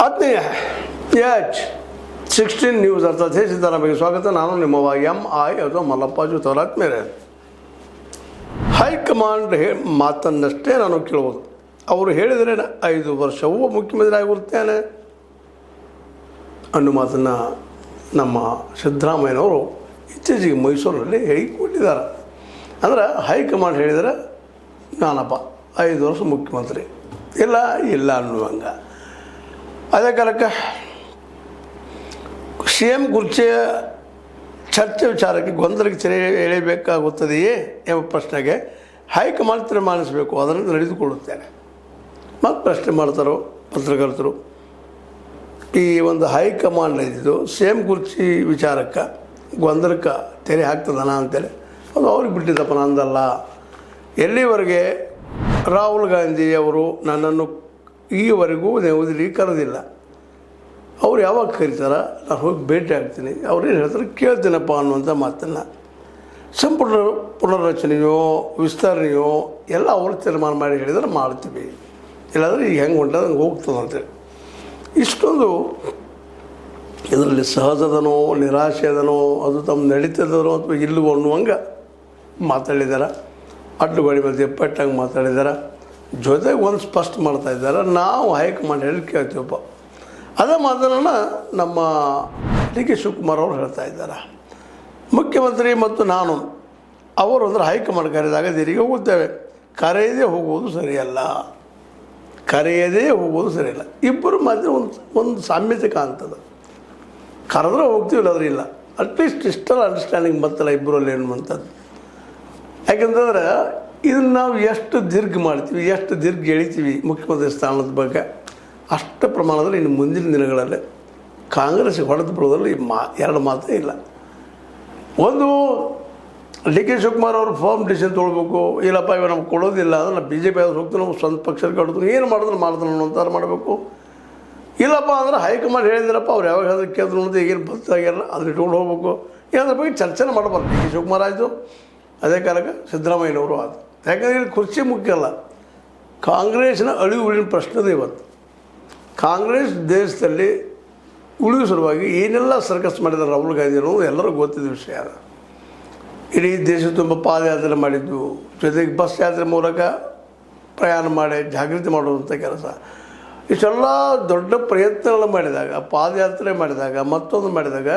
ಆತ್ಮೀಯ H16 news ಅರ್ಥಾತ್ ಹೇ ಸಿದ್ದರಾಮಯ್ಯ ಸ್ವಾಗತ. ನಾನು ನಿಮ್ಮವ MI ಅಥವಾ ಮಲ್ಲಪ್ಪಾಜು ತವರಾತ್ಮೇಲೆ. ಹೈಕಮಾಂಡ್ ಮಾತನ್ನಷ್ಟೇ ನಾನು ಕೇಳ್ಬೋದು. ಅವರು ಹೇಳಿದರೆ 5 ವರ್ಷವೂ ಮುಖ್ಯಮಂತ್ರಿ ಆಗಿರುತ್ತೇನೆ ಅನ್ನೋ ಮಾತನ್ನು ನಮ್ಮ ಸಿದ್ದರಾಮಯ್ಯನವರು ಇತ್ತೀಚೆಗೆ ಮೈಸೂರಿನಲ್ಲಿ ಹೇಳಿಕೊಟ್ಟಿದ್ದಾರೆ. ಅಂದ್ರೆ ಹೈಕಮಾಂಡ್ ಹೇಳಿದರೆ ನಾನಪ್ಪ 5 ವರ್ಷ ಮುಖ್ಯಮಂತ್ರಿ ಇಲ್ಲ ಅನ್ನುವಂಗೆ. ಅದೇ ಕಾಲಕ್ಕೆ CM ಕುರ್ಚಿಯ ಚರ್ಚೆ ವಿಚಾರಕ್ಕೆ ಗೊಂದಲಕ್ಕೆ ಎಳೆಯಬೇಕಾಗುತ್ತದೆಯೇ ಎಂಬ ಪ್ರಶ್ನೆಗೆ ಹೈಕಮಾಂಡ್ ತೀರ್ಮಾನಿಸಬೇಕು, ಅದನ್ನು ನಡೆದುಕೊಳ್ಳುತ್ತೇನೆ ಮತ್ತು ಪ್ರಶ್ನೆ ಮಾಡ್ತಾರೋ ಪತ್ರಕರ್ತರು. ಈ ಒಂದು ಹೈಕಮಾಂಡ್ ಇದ್ದಿದ್ದು CM ಕುರ್ಚಿ ವಿಚಾರಕ್ಕೆ ಗೊಂದಲಕ್ಕೆ ತೆರೆ ಹಾಕ್ತದನ ಅಂತೇಳಿ ಅದು ಅವ್ರಿಗೆ ಬಿಟ್ಟಿದ್ದಪ್ಪ, ನಂದಲ್ಲ. ಎಲ್ಲಿವರೆಗೆ ರಾಹುಲ್ ಗಾಂಧಿ ಅವರು ನನ್ನನ್ನು ಈವರೆಗೂ ನವದೆಹಲಿಗೆ ಕರೆದಿಲ್ಲ. ಅವ್ರು ಯಾವಾಗ ಕರೀತಾರ ನಾನು ಹೋಗಿ ಭೇಟಿ ಆಗ್ತೀನಿ, ಅವ್ರೇನು ಹೇಳ್ತಾರೆ ಕೇಳ್ತೀನಪ್ಪ ಅನ್ನುವಂಥ ಮಾತನ್ನು ಸಂಪುಟ ಪುನರ್ರಚನೆಯೋ ವಿಸ್ತರಣೆಯೋ ಎಲ್ಲ ಅವರು ತೀರ್ಮಾನ ಮಾಡಿ ಹೇಳಿದ್ರೆ ಮಾಡ್ತೀವಿ, ಇಲ್ಲಾಂದರೆ ಈಗ ಹೆಂಗೆ ಹೊಂಟದ ಹಂಗೆ ಹೋಗ್ತದಂತೇಳಿ. ಇಷ್ಟೊಂದು ಇದರಲ್ಲಿ ಸಹಜದನೋ ನಿರಾಶೆ ಅದನೋ ಅದು ತಮ್ಮ ನಡೀತದನೋ ಅಥವಾ ಇಲ್ಲವೋ ಅನ್ನುವಂಗೆ ಮಾತಾಡಿದ್ದಾರೆ. ಅಡ್ಡುಗಡಿ ಮಧ್ಯೆ ಪಟ್ಟಂಗೆ ಮಾತಾಡಿದ್ದಾರೆ. ಜೊತೆಗೆ ಒಂದು ಸ್ಪಷ್ಟ ಮಾಡ್ತಾ ಇದ್ದಾರೆ, ನಾವು ಹೈಕಮಾಂಡ್ ಹೇಳಿ ಕೇಳ್ತೀವಪ್ಪ. ಅದೇ ಮಾತನ್ನು ನಮ್ಮ DK ಶಿವಕುಮಾರ್ ಅವರು ಹೇಳ್ತಾ ಇದ್ದಾರೆ. ಮುಖ್ಯಮಂತ್ರಿ ಮತ್ತು ನಾನು ಅವರು ಅಂದರೆ ಹೈಕಮಾಂಡ್ ಕರೆದಾಗ ದಿರಿಗೆ ಹೋಗುತ್ತೇವೆ, ಕರೆಯದೇ ಹೋಗುವುದು ಸರಿಯಲ್ಲ. ಇಬ್ಬರು ಮಧ್ಯೆ ಒಂದು ಸಾಮ್ಯತೆ ಕಾಣ್ತದೆ. ಕರೆದ್ರೆ ಹೋಗ್ತೀವಿ, ಇಲ್ಲಾದ್ರೆ ಇಲ್ಲ. ಅಟ್ಲೀಸ್ಟ್ ಇಷ್ಟೆಲ್ಲ ಅಂಡರ್ಸ್ಟ್ಯಾಂಡಿಂಗ್ ಬರ್ತಲ್ಲ ಇಬ್ಬರಲ್ಲಿ ಅನ್ನುವಂಥದ್ದು. ಯಾಕೆಂತಂದ್ರೆ ಇದನ್ನು ನಾವು ಎಷ್ಟು ದೀರ್ಘ ಮಾಡ್ತೀವಿ, ಎಷ್ಟು ದೀರ್ಘ ಎಳಿತೀವಿ ಮುಖ್ಯಮಂತ್ರಿ ಸ್ಥಾನದ ಬಗ್ಗೆ, ಅಷ್ಟು ಪ್ರಮಾಣದಲ್ಲಿ ಇನ್ನು ಮುಂದಿನ ದಿನಗಳಲ್ಲಿ ಕಾಂಗ್ರೆಸ್ಗೆ ಹೊಡೆದು ಬಿಡೋದ್ರಲ್ಲಿ ಎರಡು ಮಾತೇ ಇಲ್ಲ. ಒಂದು DK ಶಿವಕುಮಾರ್ ಅವರು ಫಾರ್ಮ್ ಡಿಸಿಷನ್ ತೊಗೊಳ್ಬೇಕು, ಇಲ್ಲಪ್ಪ ಇವಾಗ ನಮ್ಗೆ ಕೊಡೋದಿಲ್ಲ ಅಂದ್ರೆ ನಾವು BJP ಆದ್ರೆ ಹೋಗ್ತೀವಿ, ನಾವು ಸ್ವಂತ ಪಕ್ಷಕ್ಕೆ ಕೊಡ್ತೀವಿ, ಏನು ಮಾಡಿದ್ರೆ ಮಾಡ್ತಾನೆ ಅನ್ನೋಂಥವ್ರು ಮಾಡಬೇಕು. ಇಲ್ಲಪ್ಪ ಅಂದ್ರೆ ಹೈಕಮಾಂಡ್ ಹೇಳಿದ್ರಪ್ಪ ಅವ್ರು ಯಾವಾಗ ಹೇಳಿದ್ರೆ ಕೇಳಿದ್ರು ಅಂತ ಈಗೇನು ಬದಲಾಗಿರಲ್ಲ, ಅದನ್ನ ಇಟ್ಕೊಂಡು ಹೋಗ್ಬೇಕು. ಏನಾದ್ರ ಬಗ್ಗೆ ಚರ್ಚೆನ ಮಾಡಬಾರ್ದು. DK ಶಿವಕುಮಾರ್ ಆಯಿತು, ಅದೇ ಕಾಲಕ್ಕೆ ಸಿದ್ದರಾಮಯ್ಯನವರು ಆಯಿತು. ಯಾಕಂದರೆ ಇಲ್ಲಿ ಕುರ್ಚಿ ಮುಖ್ಯ ಅಲ್ಲ, ಕಾಂಗ್ರೆಸ್ನ ಉಳಿನ ಪ್ರಶ್ನೆದೇ ಇವತ್ತು. ಕಾಂಗ್ರೆಸ್ ದೇಶದಲ್ಲಿ ಉಳಿಯುವ ಸಲುವಾಗಿ ಏನೆಲ್ಲ ಸರ್ಕಸ್ ಮಾಡಿದ್ದಾರೆ ರಾಹುಲ್ ಗಾಂಧಿ ಅನ್ನೋದು ಎಲ್ಲರಿಗೂ ಗೊತ್ತಿದ್ದ ವಿಷಯ. ಇಡೀ ದೇಶ ತುಂಬ ಪಾದಯಾತ್ರೆ ಮಾಡಿದ್ದು, ಜೊತೆಗೆ ಬಸ್ ಯಾತ್ರೆ ಮೂಲಕ ಪ್ರಯಾಣ ಮಾಡಿ ಜಾಗೃತಿ ಮಾಡುವಂಥ ಕೆಲಸ, ಇಷ್ಟೆಲ್ಲ ದೊಡ್ಡ ಪ್ರಯತ್ನಗಳನ್ನು ಮಾಡಿದಾಗ, ಪಾದಯಾತ್ರೆ ಮಾಡಿದಾಗ, ಮತ್ತೊಂದು ಮಾಡಿದಾಗ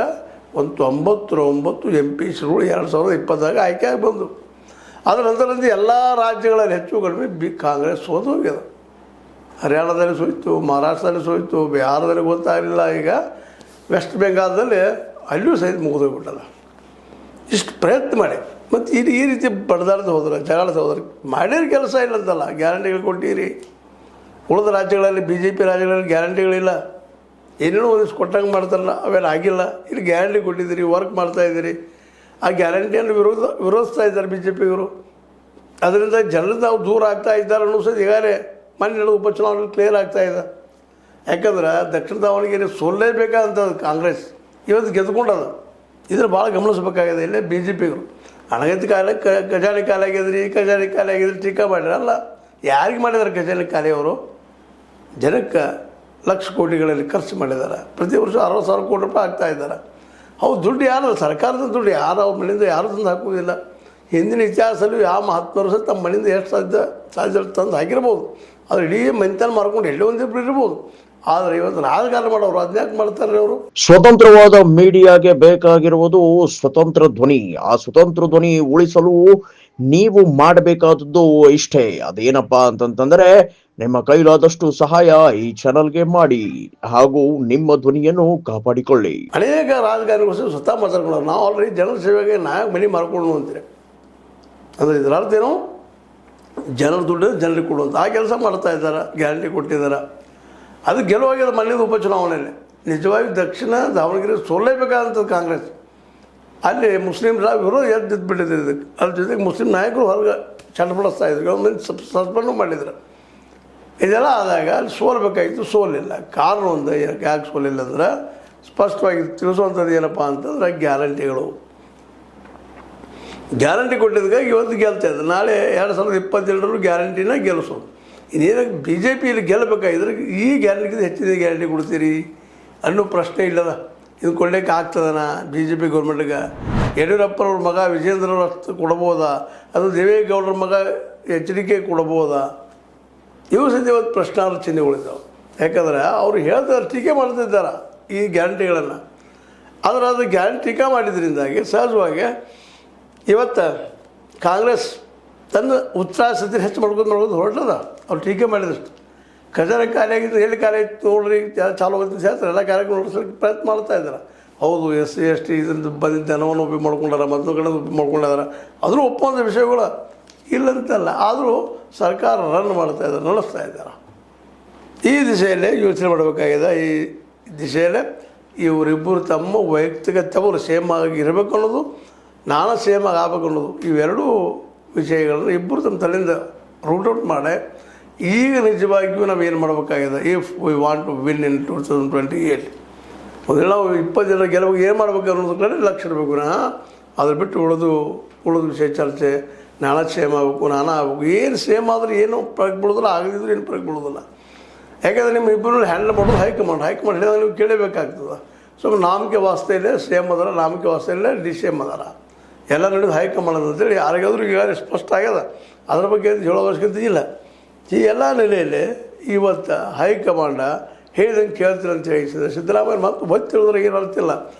ಒಂದು 99 MPಗಳು 2020 ಆಯ್ಕೆಯಾಗಿ ಬಂದು, ಅದರ ನಂತರದಿಂದ ಎಲ್ಲ ರಾಜ್ಯಗಳಲ್ಲಿ ಹೆಚ್ಚು ಕಡಿಮೆ ಕಾಂಗ್ರೆಸ್ ಸೋತು ಹೋಗ್ಯದ. ಹರಿಯಾಣದಲ್ಲಿ ಸೋಯಿತು, ಮಹಾರಾಷ್ಟ್ರದಲ್ಲಿ ಸೋಯಿತು, ಬಿಹಾರದಲ್ಲಿ ಗೊತ್ತಾಗಲಿಲ್ಲ, ಈಗ ವೆಸ್ಟ್ ಬೆಂಗಾಲದಲ್ಲಿ ಅಲ್ಲಿಯೂ ಸಹಿತ ಮುಗಿದೋಗ್ಬಿಟ್ಟಲ್ಲ. ಇಷ್ಟು ಪ್ರಯತ್ನ ಮಾಡಿ ಮತ್ತು ಈ ರೀತಿ ಬಡ್ದಾಡ್ದು ಹೋದ್ರೆ, ಜಗಳದ ಹೋದ್ರೆ ಮಾಡಿರೋ ಕೆಲಸ ಇಲ್ಲ ಅಂತಲ್ಲ, ಗ್ಯಾರಂಟಿಗಳು ಕೊಟ್ಟಿರಿ. ಉಳಿದ ರಾಜ್ಯಗಳಲ್ಲಿ BJP ರಾಜ್ಯಗಳಲ್ಲಿ ಗ್ಯಾರಂಟಿಗಳಿಲ್ಲ, ಏನೇನೋ ಒಂದಿಷ್ಟು ಕೊಟ್ಟಂಗೆ ಮಾಡ್ತಾರಲ್ಲ, ಅವೆಲ್ಲ ಆಗಿಲ್ಲ. ಇಲ್ಲಿ ಗ್ಯಾರಂಟಿ ಕೊಟ್ಟಿದ್ದೀರಿ, ವರ್ಕ್ ಮಾಡ್ತಾಯಿದ್ದೀರಿ, ಆ ಗ್ಯಾರಂಟಿಯನ್ನು ವಿರೋಧಿಸ್ತಾ ಇದ್ದಾರೆ BJPಯವರು. ಅದರಿಂದ ಜನರಿಂದ ನಾವು ದೂರ ಆಗ್ತಾ ಇದ್ದಾರೆ ಅನ್ನೋ ಸಹ ಈಗಾಗಲೇ ಮೊನ್ನೆ ನಡೆದ ಉಪಚುನಾವಣೆ ಕ್ಲಿಯರ್ ಆಗ್ತಾಯಿದೆ. ಯಾಕಂದ್ರೆ ದಕ್ಷಿಣ ದಾವಣಗೆರೆ ಸೋಲ್ಲೇಬೇಕಾದಂಥದ್ದು ಕಾಂಗ್ರೆಸ್ ಇವತ್ತು ಗೆದ್ದುಕೊಂಡದ. ಇದನ್ನು ಭಾಳ ಗಮನಿಸಬೇಕಾಗಿದೆ. ಇಲ್ಲೇ BJPಯವರು ಹಣಗತಿ ಕಾಲ ಖಜಾನೆ ಖಾಲಿ ಆಗಿದ್ರಿ ಟೀಕಾ ಮಾಡಿರ ಅಲ್ಲ, ಯಾರಿಗೆ ಮಾಡಿದ್ದಾರೆ ಖಜಾನೆ ಖಾಲಿ? ಅವರು ಜನಕ್ಕೆ ಲಕ್ಷ ಕೋಟಿಗಳಲ್ಲಿ ಖರ್ಚು ಮಾಡಿದ್ದಾರೆ. ಪ್ರತಿ ವರ್ಷ 60,000 ಕೋಟಿ ರೂಪಾಯಿ ಆಗ್ತಾಯಿದ್ದಾರೆ. ಅವು ದುಡ್ಡು ಯಾರು? ಸರ್ಕಾರದ ದುಡ್ಡು. ಯಾರು ಅವ್ರ ಮನೆಯಿಂದ ಯಾರು ತಂದು ಹಾಕುವುದಿಲ್ಲ. ಹಿಂದಿನ ಇತಿಹಾಸದಲ್ಲಿ ಯಾವ ಮಹಾತ್ಮರು ಸಹ ತಮ್ಮ ಮನೆಯಿಂದ ಎಷ್ಟು ಸಾಧ್ಯ ತಂದು ಹಾಕಿರ್ಬೋದು, ಆದರೆ ಇಡೀ ಮನೆತನ ಮಾರ್ಕೊಂಡು ಎಲ್ಲೋ ಒಂದಿಬ್ಬರು ಇರ್ಬೋದು. ಆದರೆ ಇವತ್ತು ರಾಜಕಾರಣ ಮಾಡೋರು ಅದನ್ಯಾಕೆ ಮಾಡ್ತಾರೆ? ಅವರು ಸ್ವತಂತ್ರವಾದ ಮೀಡಿಯಾಗೆ ಬೇಕಾಗಿರುವುದು ಸ್ವತಂತ್ರ ಧ್ವನಿ. ಆ ಸ್ವತಂತ್ರ ಧ್ವನಿ ಉಳಿಸಲು ನೀವು ಮಾಡಬೇಕಾದದ್ದು ಇಷ್ಟೇ. ಅದೇನಪ್ಪಾ ಅಂತಂತಂದ್ರೆ ನಿಮ್ಮ ಕೈಲಾದಷ್ಟು ಸಹಾಯ ಈ ಚಾನಲ್ಗೆ ಮಾಡಿ ಹಾಗೂ ನಿಮ್ಮ ಧ್ವನಿಯನ್ನು ಕಾಪಾಡಿಕೊಳ್ಳಿ. ಅನೇಕ ರಾಜಕಾರಣಿಗಳು ಸ್ವತಃ ಮಾತಾಡ್ಕೊಳ್ಳೋರು, ನಾವು ಆಲ್ರೆಡಿ ಜನರ ಸೇವೆಗೆ ನಾಯಕ ಮನೆ ಮಾರ್ಕೊಂಡು ಅಂತೀರಿ. ಅಂದರೆ ಇದರ ಅರ್ಥ ಏನು? ಜನರ ದುಡ್ಡು ಜನರಿಗೆ ಕೊಡುವಂಥ ಆ ಕೆಲಸ ಮಾಡ್ತಾ ಇದ್ದಾರೆ. ಗ್ಯಾರಂಟಿ ಕೊಟ್ಟಿದ್ದಾರೆ, ಅದು ಗೆಲುವಾಗಿದೆ. ಮನೆಯದು ಉಪಚುನಾವಣೆಯಲ್ಲಿ ನಿಜವಾಗಿ ದಕ್ಷಿಣ ದಾವಣಗೆರೆ ಸೋಲೇಬೇಕಾದಂಥದ್ದು ಕಾಂಗ್ರೆಸ್. ಅಲ್ಲಿ ಮುಸ್ಲಿಮ್ರ ವಿರೋಧ ಎದ್ದು ಬಿಟ್ಟಿದ್ರು ಇದಕ್ಕೆ. ಅದ್ರ ಜೊತೆಗೆ ಮುಸ್ಲಿಂ ನಾಯಕರು ಹೊರಗೆ ಚಟಪಡಿಸ್ತಾ ಇದ್ರು, ಗೌರ್ಮೆಂಟ್ ಸಸ್ಪೆಂಡು ಮಾಡಿದ್ರು. ಇದೆಲ್ಲ ಆದಾಗ ಅಲ್ಲಿ ಸೋಲ್ಬೇಕಾಗಿತ್ತು, ಸೋಲಿಲ್ಲ. ಕಾರಣ ಒಂದು ಯಾಕೆ ಸೋಲಿಲ್ಲ ಅಂದ್ರೆ ಸ್ಪಷ್ಟವಾಗಿ ತಿಳಿಸುವಂಥದ್ದು ಏನಪ್ಪ ಅಂತಂದ್ರೆ ಗ್ಯಾರಂಟಿ ಕೊಟ್ಟಿದ್ದಕ್ಕೆ ಇವತ್ತು ಗೆಲ್ತಾ ಇದ್ದಾರೆ. ನಾಳೆ 2022 ಗ್ಯಾರಂಟಿನ ಗೆಲ್ಲಿಸೋದು. ಇನ್ನೇನು ಬಿ ಜೆ ಪಿಯಲ್ಲಿ ಗೆಲ್ಲಬೇಕಾಗಿದ್ರೆ ಈ ಗ್ಯಾರಂಟಿಗಿಂತ ಹೆಚ್ಚಿನ ಗ್ಯಾರಂಟಿ ಕೊಡ್ತೀರಿ ಅನ್ನೋ ಪ್ರಶ್ನೆ ಇಲ್ಲದ ಇದು ಕೊಡ್ಲಿಕ್ಕೆ ಆಗ್ತದನ ಬಿ ಜೆ ಪಿ ಗೌರ್ಮೆಂಟ್ಗೆ? ಯಡಿಯೂರಪ್ಪನವ್ರ ಮಗ ವಿಜೇಂದ್ರವ್ರ ಅಷ್ಟು ಕೊಡ್ಬೋದಾ? ಅದು ದೇವೇಗೌಡರ ಮಗ ಎಚ್ ಡಿ ಕೆ ಕೊಡ್ಬೋದಾ? ಇವು ಸದ್ಯ ಒಂದು ಪ್ರಶ್ನಾರ್ಹ ಚಿಹ್ನೆಗಳಿದ್ದಾವೆ. ಯಾಕಂದ್ರೆ ಅವರು ಹೇಳ್ತಾರೆ, ಟೀಕೆ ಮಾಡ್ತಿದ್ದಾರೆ ಈ ಗ್ಯಾರಂಟಿಗಳನ್ನು. ಆದರೆ ಅದು ಗ್ಯಾರಂಟಿ ಟೀಕಾ ಮಾಡಿದ್ರಿಂದಾಗಿ ಸಹಜವಾಗಿ ಇವತ್ತು ಕಾಂಗ್ರೆಸ್ ತನ್ನ ಉತ್ಸಾಹ ಹೆಚ್ಚು ಮಾಡ್ಕೊಂಡು ಹೊರಟದ. ಅವ್ರು ಟೀಕೆ ಮಾಡಿದಷ್ಟು ಖಜಾನೆ ಖಾಲಿ ಆಗಿದ್ದು ಎಲ್ಲಿ ಖಾಲಿ ಆಯ್ತು ನೋಡ್ರಿ, ಚಾಲು ಆಗುತ್ತೆ ಹೇಳ್ತಾರೆ, ಎಲ್ಲ ಕಾರ್ಯಕ್ರಮ ನಡೆಸೋಕ್ಕೆ ಪ್ರಯತ್ನ ಮಾಡ್ತಾ ಇದ್ದಾರೆ. ಹೌದು, ಎಸ್ ಸಿ ಎಸ್ ಟಿ ಇದನ್ನು ಬಂದಿದ್ದ ಜನವನ್ನು ಉಪಯೋಗ ಮಾಡ್ಕೊಂಡಾರ, ಮತ್ತೊಂದು ಕಡೆ ಉಪಯೋಗ ಮಾಡ್ಕೊಂಡಿದ್ದಾರೆ, ಅದನ್ನು ಒಪ್ಪಂದ ವಿಷಯಗಳು ಇಲ್ಲಂತಲ್ಲ. ಆದರೂ ಸರ್ಕಾರ ರನ್ ಮಾಡ್ತಾ ಇದ್ದಾರೆ, ನಡೆಸ್ತಾ ಇದ್ದಾರೆ. ಈ ದಿಶೆಯಲ್ಲೇ ಯೋಚನೆ ಮಾಡಬೇಕಾಗಿದೆ. ಈ ದಿಶೆಯಲ್ಲೇ ಇವರಿಬ್ಬರು ತಮ್ಮ ವೈಯಕ್ತಿಕತೆಯವರು ಸೇಮ್ ಆಗಿ ಇರಬೇಕು ಅನ್ನೋದು, ನಾನು ಸೇಮ್ ಆಗಿ ಆಗಬೇಕು ಅನ್ನೋದು, ಇವೆರಡೂ ವಿಷಯಗಳನ್ನು ಇಬ್ಬರು ತಮ್ಮ ತಲೆಯಿಂದ ರೂಟ್ ಔಟ್ ಮಾಡಿ ಈಗ ನಿಜವಾಗಿಯೂ ನಾವು ಏನು ಮಾಡಬೇಕಾಗಿದೆ, if we want to win in 2028 ಮೊದಲು ನಾವು 20 ಜನ ಗೆಲುವು ಏನು ಮಾಡಬೇಕು ಅನ್ನೋದ್ರ ಕಡೆ ಲಕ್ಷ್ಯ ಇರಬೇಕು. ಅದ್ರ ಬಿಟ್ಟು ಉಳಿದು ವಿಷಯ ಚರ್ಚೆ, ನಾನಾ ಸೇಮ್ ಆಗಬೇಕು, ನಾನಾ ಆಗಬೇಕು. ಏನು ಸೇಮ್ ಆದರೆ ಏನು ಪ್ರಯೋಗ ಬೀಳೋದಿಲ್ಲ, ಆಗದಿದ್ರು ಏನು ಪ್ರಯೋಗ ಬೀಳೋದಿಲ್ಲ. ಯಾಕಂದರೆ ನಿಮ್ಮ ಇಬ್ಬರು ಹ್ಯಾಂಡಲ್ ಮಾಡೋದು ಹೈಕಮಾಂಡ್ ಹೇಳಿದಾಗ ನೀವು ಕೇಳಬೇಕಾಗ್ತದೆ. ಸೊ ನಾಮಕೆ ವಾಸ್ತೆಯಲ್ಲೇ ಸೇಮ್ ಅದರ, ನಾಮಕೆ ವಾಸ್ತೆಯಲ್ಲೇ ಡಿಸೇಮ್ ಅದರ, ಎಲ್ಲ ನಡೆದು ಹೈಕಮಾಂಡ್ ಅಂತೇಳಿ ಯಾರಿಗಾದ್ರೂ ಈಗ ಸ್ಪಷ್ಟ ಆಗ್ಯದ. ಅದ್ರ ಬಗ್ಗೆ ಹೇಳೋ ಅವಶ್ಯಕತೆ ಇಲ್ಲ. ಈ ಎಲ್ಲ ನೆಲೆಯಲ್ಲಿ ಇವತ್ತು ಹೈಕಮಾಂಡ ಹೇಳಿದಂಗೆ ಕೇಳ್ತೀರ ಅಂತ ಹೇಳಿಸಿದ್ರೆ ಸಿದ್ದರಾಮಯ್ಯ ಮತ್ತು ಗೊತ್ತಿರೋದ್ರೆ ಏನು ಅರ್ತಿಲ್ಲ.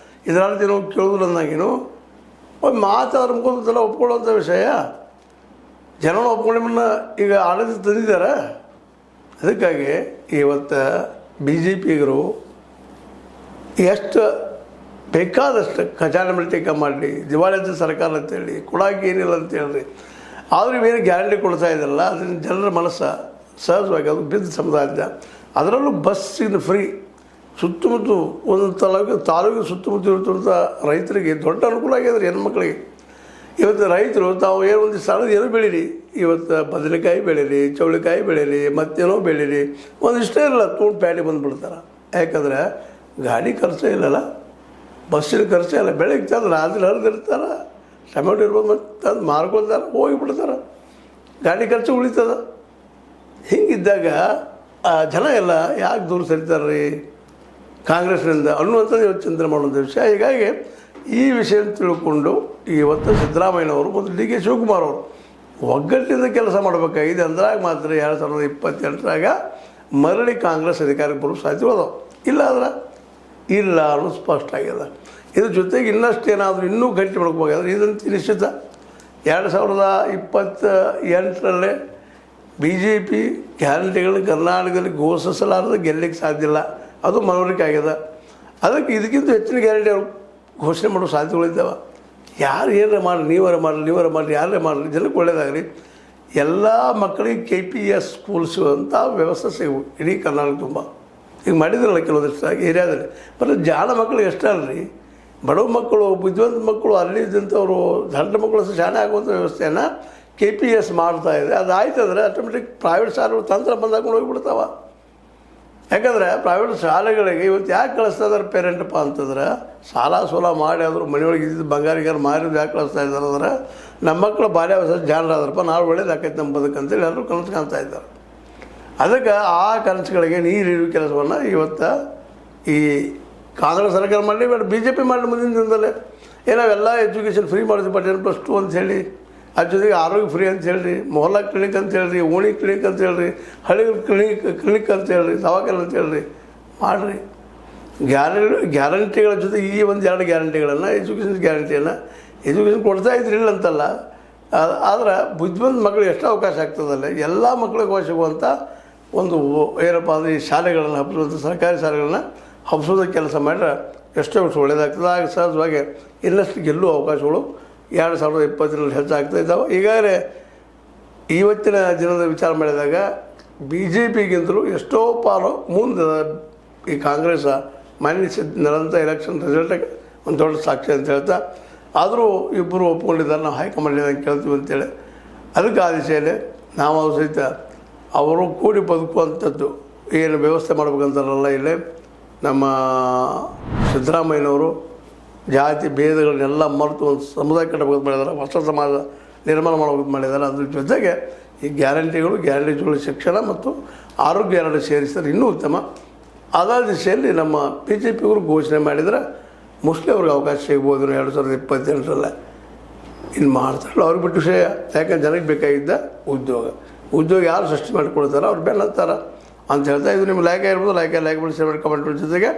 ಇದರ ಅರ್ಥ ಏನೋ ಕೇಳೋದಿಲ್ಲ ಅಂದಾಗೇನು ಒಂದು ಮಾತು ಅದ್ರ ಮುಖದಲ್ಲ ಒಪ್ಕೊಳ್ಳೋಂಥ ವಿಷಯ. ಜನನ ಒಪ್ಕೊಳ್ಳೋಮನ್ನ ಈಗ ಆಡಳಿತ ತಂದಿದ್ದಾರೆ. ಅದಕ್ಕಾಗಿ ಇವತ್ತು ಬಿ ಜೆ ಪಿಗರು ಎಷ್ಟು ಬೇಕಾದಷ್ಟು ಖಜಾನೆ ಮೇಲೆ ಟೀಕೆ ಮಾಡಲಿ, ದಿವಾಳಿ ಅಂತ ಸರ್ಕಾರ ಅಂತೇಳಿ, ಕೊಡಾಕಿ ಏನಿಲ್ಲ ಅಂತೇಳಿ, ಆದರೂ ಇವೇನು ಗ್ಯಾರಂಟಿ ಕೊಡ್ತಾ ಇದ್ದಾರಲ್ಲ, ಅದರಿಂದ ಜನರ ಮನಸ್ಸು ಸಹಜವಾಗಿ ಅದು ಬಿದ್ದ ಸಮುದಾಯದ. ಅದರಲ್ಲೂ ಬಸ್ಸಿನ ಫ್ರೀ ಸುತ್ತಮುತ್ತ ಒಂದು ತಾಲೂಕು ಸುತ್ತಮುತ್ತ ಇರ್ತಂಥ ರೈತರಿಗೆ ದೊಡ್ಡ ಅನುಕೂಲ ಆಗ್ಯದ್ರಿ. ಹೆಣ್ಮಕ್ಳಿಗೆ ಇವತ್ತು ರೈತರು ತಾವು ಏನು ಒಂದು ಸ್ಥಳದ ಏನೋ ಬೆಳೀರಿ, ಇವತ್ತು ಬದನೆಕಾಯಿ ಬೆಳೀರಿ, ಚೌಳಿಕಾಯಿ ಬೆಳೀರಿ, ಮತ್ತೇನೋ ಬೆಳೀರಿ, ಒಂದಿಷ್ಟೇ ಇರಲ್ಲ ತೋಟ ಪ್ಯಾಟಿ ಬಂದುಬಿಡ್ತಾರೆ. ಯಾಕಂದರೆ ಗಾಡಿ ಖರ್ಚು ಇಲ್ಲಲ್ಲ, ಬಸ್ಸಿನ ಖರ್ಚು ಇಲ್ಲ. ಬೆಳಗ್ಗೆ ತಂದು ರಾತ್ರಿ ಹರಿದಿರ್ತಾರೆ, ಟೊಮೆಟೊ ಇರ್ಬೋದು, ಮತ್ತು ತಂದು ಮಾರ್ಕೊಳ್ತಾರೆ, ಹೋಗಿಬಿಡ್ತಾರೆ, ಗಾಡಿ ಖರ್ಚು ಉಳಿತದ. ಹಿಂಗಿದ್ದಾಗ ಜನ ಎಲ್ಲ ಯಾಕೆ ದೂರ ಸರಿತಾರೆ ರೀ ಕಾಂಗ್ರೆಸ್ನಿಂದ ಅನ್ನುವಂಥದ್ದು ಇವತ್ತು ಚಿಂತನೆ ಮಾಡುವಂಥ ವಿಷಯ. ಹೀಗಾಗಿ ಈ ವಿಷಯ ತಿಳ್ಕೊಂಡು ಇವತ್ತು ಸಿದ್ದರಾಮಯ್ಯನವರು ಮತ್ತು ಡಿ ಕೆ ಶಿವಕುಮಾರ್ ಅವರು ಒಗ್ಗಟ್ಟಿನಿಂದ ಕೆಲಸ ಮಾಡಬೇಕಾಗಿದೆ. ಅಂದ್ರಾಗ ಮಾತ್ರ 2028ರಾಗ ಮರಳಿ ಕಾಂಗ್ರೆಸ್ ಅಧಿಕಾರಕ್ಕೆ ಬರೋ ಸಾಧ್ಯತೆ ಅದಾವೆ. ಇಲ್ಲ ಅನ್ನೋದು ಸ್ಪಷ್ಟ ಆಗ್ಯದ. ಇದ್ರ ಜೊತೆಗೆ ಇನ್ನಷ್ಟು ಏನಾದರೂ ಇನ್ನೂ ಗಟ್ಟಿ ಮಾಡ್ಕೋಬೇಕಾದ್ರೆ ಇದಂತೂ ನಿಶ್ಚಿತ 2028ರಲ್ಲೇ ಬಿ ಜೆ ಪಿ ಗ್ಯಾರಂಟಿಗಳನ್ನ ಕರ್ನಾಟಕದಲ್ಲಿ ಘೋಷಿಸಲಾರದೆ ಗೆಲ್ಲಲಿಕ್ಕೆ ಸಾಧ್ಯ ಇಲ್ಲ. ಅದು ಮನವರಿಕೆ ಆಗ್ಯದ. ಅದಕ್ಕೆ ಇದಕ್ಕಿಂತ ಹೆಚ್ಚಿನ ಗ್ಯಾರಂಟಿ ಅವರು ಘೋಷಣೆ ಮಾಡೋ ಸಾಧ್ಯತೆಗಳಿದ್ದಾವೆ. ಯಾರು ಏನಾರ ಮಾಡಲಿ, ನೀವರ ಮಾಡಲಿ, ಯಾರೇ ಮಾಡಲಿ, ಜನಕ್ಕೆ ಒಳ್ಳೆಯದಾಗಲಿ. ಎಲ್ಲ ಮಕ್ಕಳಿಗೆ KPS ಸ್ಕೂಲ್ಸ್ ಅಂತ ವ್ಯವಸ್ಥೆ ಸಿಗಬೇಕು ಇಡೀ ಕರ್ನಾಟಕ ತುಂಬ. ಈಗ ಮಾಡಿದ್ರಲ್ಲ ಕೆಲವೊಂದಿಷ್ಟು ಏರಿಯಾದಲ್ಲಿ. ಬರೀ ಜಾಣ ಮಕ್ಕಳಿಗೆ ಅಷ್ಟೇ ಅಲ್ರಿ, ಬಡವ ಮಕ್ಕಳು, ಬುದ್ಧಿವಂತ ಮಕ್ಕಳು, ಅಲ್ಲಿ ಇದ್ದಂಥವ್ರು ದೊಡ್ಡ ಮಕ್ಕಳು ಸಹ ಶಾಣೆ ಆಗುವಂಥ ವ್ಯವಸ್ಥೆಯನ್ನು KPS ಮಾಡ್ತಾಯಿದೆ. ಅದು ಆಯ್ತು ಅಂದರೆ ಆಟೋಮೆಟಿಕ್ ಪ್ರೈವೇಟ್ ಶಾಲೆಗಳು ತಂತ್ರ ಬಂದಾಕೊಂಡು ಹೋಗಿಬಿಡ್ತಾವೆ. ಯಾಕಂದರೆ ಪ್ರೈವೇಟ್ ಶಾಲೆಗಳಿಗೆ ಇವತ್ತು ಯಾಕೆ ಕಳಿಸ್ತಾ ಇದ್ದಾರೆ ಪೇರೆಂಟಪ್ಪ ಅಂತಂದ್ರೆ, ಸಾಲ ಸೋಲ ಮಾಡಿ ಆದರೂ ಮನೆಯೊಳಗೆ ಇದ್ದಿದ್ದು ಬಂಗಾರಿಗಾರು ಮಾರಿದ್ದು ಯಾಕೆ ಕಳಿಸ್ತಾ ಇದ್ದಾರೆ ಅಂದ್ರೆ, ನಮ್ಮ ಮಕ್ಕಳು ಬಾಲ್ಯಾವಸ್ಥೆ ಜಾಣರಾದ್ರಪ್ಪ, ನಾಳೆ ಒಳ್ಳೇದಾಕೈತೆ ನಮ್ಮ ಬದುಕಂತೇಳಿ ಎಲ್ಲರೂ ಕನಸು ಕಾಣ್ತಾ ಇದ್ದಾರೆ. ಅದಕ್ಕೆ ಆ ಕನಸುಗಳಿಗೆ ನೀರಿರುವ ಕೆಲಸವನ್ನು ಇವತ್ತು ಈ ಕಾಂಗ್ರೆಸ್ ಸರ್ಕಾರ ಮಾಡಲಿ, ಬೇಡ BJP ಮಾಡಲಿ ಮುಂದಿನ ದಿನದಲ್ಲೇ. ನಾವೆಲ್ಲ ಎಜುಕೇಷನ್ ಫ್ರೀ ಮಾಡಿದ್ವಿ, ಬಟ್ 10+2 ಅಂತ ಹೇಳಿ, ಅದ್ರ ಜೊತೆಗೆ ಆರೋಗ್ಯ ಫ್ರೀ ಅಂತ ಹೇಳ್ರಿ, ಮೊಹಲ್ಲಾ ಕ್ಲಿನಿಕ್ ಅಂತ ಹೇಳ್ರಿ, ಓಣಿ ಕ್ಲಿನಿಕ್ ಅಂತ ಹೇಳ್ರಿ, ಹಳ್ಳಿ ಕ್ಲಿನಿಕ್ ಅಂತ ಹೇಳ್ರಿ, ದವಾಖಾನೆ ಅಂತ ಹೇಳ್ರಿ, ಮಾಡಿರಿ. ಗ್ಯಾರಂಟಿಗಳ ಜೊತೆ ಈ 1-2 ಗ್ಯಾರಂಟಿಗಳನ್ನು, ಎಜುಕೇಷನ್ ಗ್ಯಾರಂಟಿಯನ್ನು ಎಜುಕೇಷನ್ ಕೊಡ್ತಾ ಇದ್ರಿ ಇಲ್ಲ ಅಂತಲ್ಲ. ಆದ್ರೆ ಬುದ್ಧಿವಂತ ಮಕ್ಕಳಿಗೆ ಎಷ್ಟು ಅವಕಾಶ ಆಗ್ತದಲ್ಲ, ಎಲ್ಲ ಮಕ್ಕಳಿಗೆ ಅವಕಾಶ ಸಿಗುವಂಥ ಒಂದು ಏನಪ್ಪ ಅಂದರೆ ಈ ಶಾಲೆಗಳನ್ನು ಹಬ್ಬಿಸುವಂಥ ಸರ್ಕಾರಿ ಶಾಲೆಗಳನ್ನ ಹಬ್ಬಿಸೋದ ಕೆಲಸ ಮಾಡಿದ್ರೆ ಎಷ್ಟೋ ಒಳ್ಳೆಯದಾಗ್ತದೆ. ಆಗ ಸಹಜವಾಗಿ ಇನ್ನಷ್ಟು ಗೆಲ್ಲುವ ಅವಕಾಶಗಳು 2020ರಲ್ಲಿ ಹೆಚ್ಚಾಗ್ತಾ ಇದ್ದಾವೆ. ಈಗಾಗಲೇ ಇವತ್ತಿನ ದಿನದ ವಿಚಾರ ಮಾಡಿದಾಗ BJPಗಿಂತಲೂ ಎಷ್ಟೋ ಪಾಲು ಮುಂದೆ ಈ ಕಾಂಗ್ರೆಸ್ ನಿರಂತರ ಎಲೆಕ್ಷನ್ ರಿಸಲ್ಟಿಗೆ ಒಂದು ದೊಡ್ಡ ಸಾಕ್ಷಿ ಅಂತ ಹೇಳ್ತಾ, ಆದರೂ ಇಬ್ಬರು ಒಪ್ಕೊಂಡಿದ್ದಾರೆ, ನಾವು ಹೈಕಮಾಂಡ್ ಕೇಳ್ತೀವಿ ಅಂತೇಳಿ. ಅದಕ್ಕೆ ಆ ದಿಶೆಯಲ್ಲಿ ನಾವು ಸಹಿತ ಅವರು ಕೂಡಿ ಬದುಕುವಂಥದ್ದು ಏನು ವ್ಯವಸ್ಥೆ ಮಾಡ್ಬೇಕಂತಾರಲ್ಲ, ಇಲ್ಲೇ ನಮ್ಮ ಸಿದ್ದರಾಮಯ್ಯನವರು ಜಾತಿ ಭೇದಗಳನ್ನೆಲ್ಲ ಮರೆತು ಒಂದು ಸಮುದಾಯ ಕಟ್ಟಬೇಕು ಮಾಡಿದ್ದಾರೆ, ಹೊಸ ಸಮಾಜ ನಿರ್ಮಾಣ ಮಾಡಬೇಕು ಮಾಡಿದ್ದಾರೆ. ಅದ್ರ ಜೊತೆಗೆ ಈ ಗ್ಯಾರಂಟಿಗಳು ಶಿಕ್ಷಣ ಮತ್ತು ಆರೋಗ್ಯ ಎರಡು ಸೇರಿಸಿದ್ರೆ ಇನ್ನೂ ಉತ್ತಮ. ಅದಾದ ದಿಶೆಯಲ್ಲಿ ನಮ್ಮ ಬಿ ಜೆ ಪಿಯವರು ಘೋಷಣೆ ಮಾಡಿದರೆ ಮೋಸ್ಟ್ಲಿ ಅವ್ರಿಗೆ ಅವಕಾಶ ಸಿಗ್ಬೋದು 2028 ಇನ್ನು ಮಾಡ್ತಾರಲ್ಲ ಅವ್ರಿಗೆ ಬಿಟ್ಟು ವಿಷಯ. ಯಾಕಂದ್ರೆ ಜನಕ್ಕೆ ಬೇಕಾಗಿದ್ದ ಉದ್ಯೋಗ ಯಾರು ಸೃಷ್ಟಿ ಮಾಡಿಕೊಡ್ತಾರೋ ಅವ್ರು ಬೆನ್ನತ್ತಾರ ಅಂತ ಹೇಳ್ತಾ ಇದು ನಿಮ್ಮ ಲೈಕ್ ಇರ್ಬೋದು. ಲೈಕ್ ಮಾಡಿ ಶೇರ್ ಮಾಡಿ ಕಮೆಂಟ್ ಜೊತೆಗೆ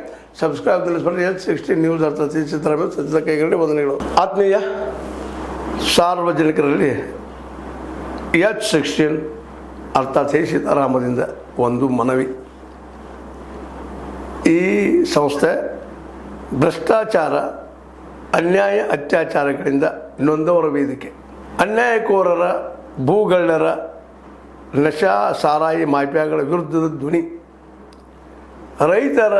ಸಬ್ಸ್ಕ್ರೈಬ್ ತಿಳಿಸ್ಬಿಟ್ಟು H16 ನ್ಯೂಸ್ ಅರ್ಥಾತ್ ಸಿದ್ದರಾಮಯ್ಯ ಸಚಿವ ಕೈಗಳಲ್ಲಿ ವಂದನೆಗಳು. ಆತ್ಮೀಯ ಸಾರ್ವಜನಿಕರಲ್ಲಿ H16 ಅರ್ಥಾತ್ ಸೀತಾರಾಮದಿಂದ ಒಂದು ಮನವಿ. ಈ ಸಂಸ್ಥೆ ಭ್ರಷ್ಟಾಚಾರ, ಅನ್ಯಾಯ, ಅತ್ಯಾಚಾರಗಳಿಂದ ನೊಂದವರ ವೇದಿಕೆ. ಅನ್ಯಾಯಕೋರರ, ಭೂಗಳ್ಳರ, ನಶಾ ಸಾರಾಯಿ ಮಾಫಿಯಾಗಳ ವಿರುದ್ಧದ ಧ್ವನಿ. ರೈತರ,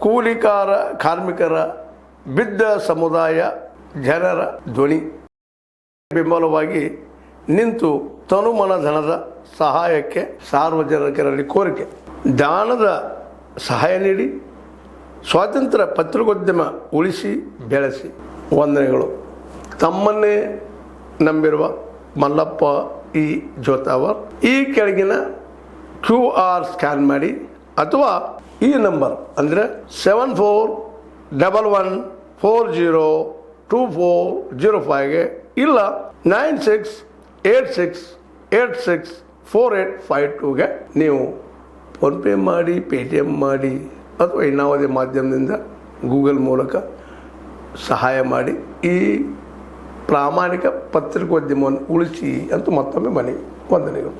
ಕೂಲಿಕಾರ, ಕಾರ್ಮಿಕರ, ಬಿದ್ದ ಸಮುದಾಯ ಜನರ ಧ್ವನಿ. ಬೆಂಬಲವಾಗಿ ನಿಂತು ತನುಮನ ಧನದ ಸಹಾಯಕ್ಕೆ ಸಾರ್ವಜನಿಕರಲ್ಲಿ ಕೋರಿಕೆ. ದಾನದ ಸಹಾಯ ನೀಡಿ ಸ್ವಾತಂತ್ರ್ಯ ಪತ್ರಿಕೋದ್ಯಮ ಉಳಿಸಿ ಬೆಳೆಸಿ. ವಂದನೆಗಳು. ತಮ್ಮನ್ನೇ ನಂಬಿರುವ ಮಲ್ಲಪ್ಪ ಇ ಜೋತಾವರ್. ಈ ಕೆಳಗಿನ QR ಸ್ಕ್ಯಾನ್ ಮಾಡಿ ಅಥವಾ ಈ ನಂಬರ್ ಅಂದರೆ 7411402405ಗೆ ಇಲ್ಲ 9686864852ಗೆ ನೀವು ಫೋನ್ಪೇ ಮಾಡಿ, ಪೇಟಿಎಮ್ ಮಾಡಿ ಅಥವಾ ಇನ್ನಾವುದೇ ಮಾಧ್ಯಮದಿಂದ ಗೂಗಲ್ ಮೂಲಕ ಸಹಾಯ ಮಾಡಿ ಈ ಪ್ರಾಮಾಣಿಕ ಪತ್ರಿಕೋದ್ಯಮವನ್ನು ಉಳಿಸಿ ಅಂತ ಮತ್ತೊಮ್ಮೆ ಮನವಿ. ವಂದನೆಗಳು.